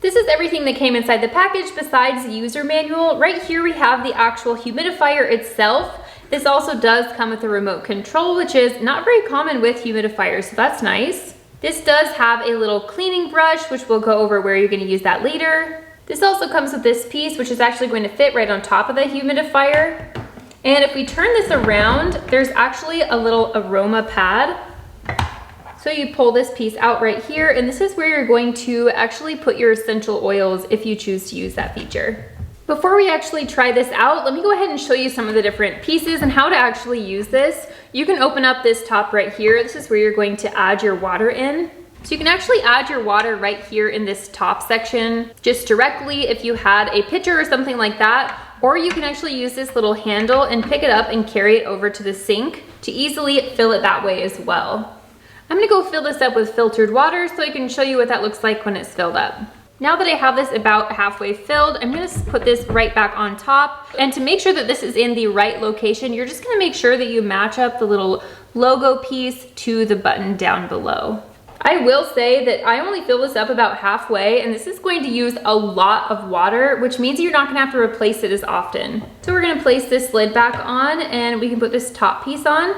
This is everything that came inside the package besides the user manual. Right here we have the actual humidifier itself. This also does come with a remote control, which is not very common with humidifiers, so that's nice. This does have a little cleaning brush, which we'll go over where you're going to use that later. This also comes with this piece, which is actually going to fit right on top of the humidifier. And if we turn this around, there's actually a little aroma pad. So you pull this piece out right here, and this is where you're going to actually put your essential oils if you choose to use that feature. Before we actually try this out, let me go ahead and show you some of the different pieces and how to actually use this. You can open up this top right here. This is where you're going to add your water in. So you can actually add your water right here in this top section, just directly if you had a pitcher or something like that, or you can actually use this little handle and pick it up and carry it over to the sink to easily fill it that way as well. I'm gonna go fill this up with filtered water so I can show you what that looks like when it's filled up. Now that I have this about halfway filled, I'm gonna put this right back on top. And to make sure that this is in the right location, you're just gonna make sure that you match up the little logo piece to the button down below. I will say that I only fill this up about halfway, and this is going to use a lot of water, which means you're not gonna have to replace it as often. So we're gonna place this lid back on, and we can put this top piece on.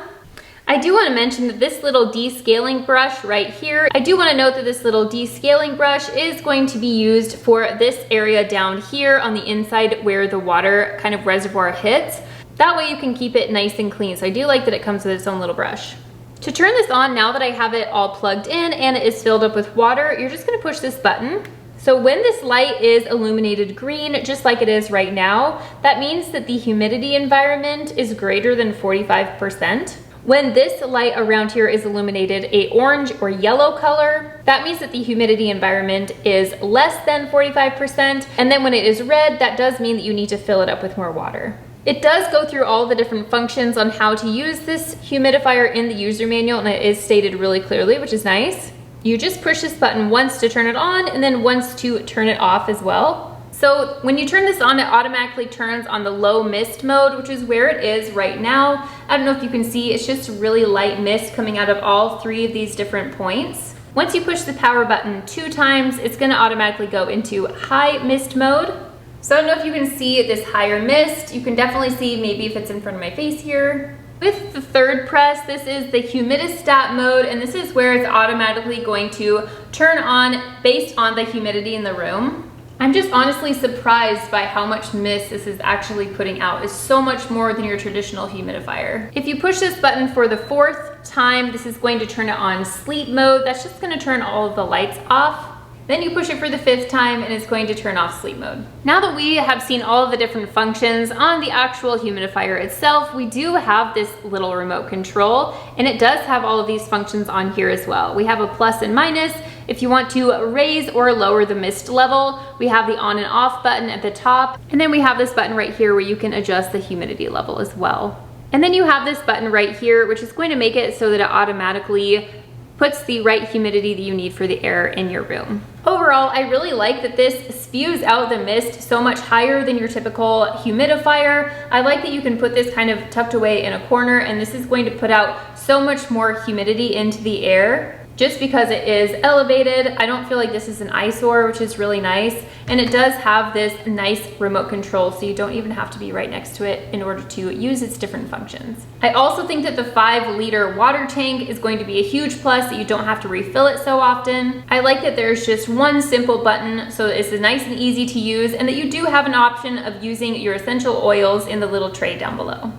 I do want to mention that this little descaling brush right here, I do want to note that this little descaling brush is going to be used for this area down here on the inside where the water kind of reservoir hits. That way you can keep it nice and clean. So I do like that it comes with its own little brush. To turn this on, now that I have it all plugged in and it is filled up with water, you're just going to push this button. So when this light is illuminated green, just like it is right now, that means that the humidity environment is greater than 45%. When this light around here is illuminated a orange or yellow color, that means that the humidity environment is less than 45%. And then when it is red, that does mean that you need to fill it up with more water. It does go through all the different functions on how to use this humidifier in the user manual, and it is stated really clearly, which is nice. You just push this button once to turn it on and then once to turn it off as well. So when you turn this on, it automatically turns on the low mist mode, which is where it is right now. I don't know if you can see, it's just really light mist coming out of all three of these different points. Once you push the power button 2 times, it's gonna automatically go into high mist mode. So I don't know if you can see this higher mist. You can definitely see maybe if it's in front of my face here. With the third press, this is the humidistat mode, and this is where it's automatically going to turn on based on the humidity in the room. I'm just honestly surprised by how much mist this is actually putting out. It's so much more than your traditional humidifier. If you push this button for the 4th time, this is going to turn it on sleep mode. That's just gonna turn all of the lights off. Then you push it for the 5th time and it's going to turn off sleep mode. Now that we have seen all of the different functions on the actual humidifier itself, we do have this little remote control, and it does have all of these functions on here as well. We have a plus and minus. If you want to raise or lower the mist level, we have the on and off button at the top. And then we have this button right here where you can adjust the humidity level as well. And then you have this button right here, which is going to make it so that it automatically puts the right humidity that you need for the air in your room. Overall, I really like that this spews out the mist so much higher than your typical humidifier. I like that you can put this kind of tucked away in a corner, and this is going to put out so much more humidity into the air. Just because it is elevated, I don't feel like this is an eyesore, which is really nice. And it does have this nice remote control, so you don't even have to be right next to it in order to use its different functions. I also think that the 5-liter water tank is going to be a huge plus, that you don't have to refill it so often. I like that there's just one simple button, so it's nice and easy to use, and that you do have an option of using your essential oils in the little tray down below.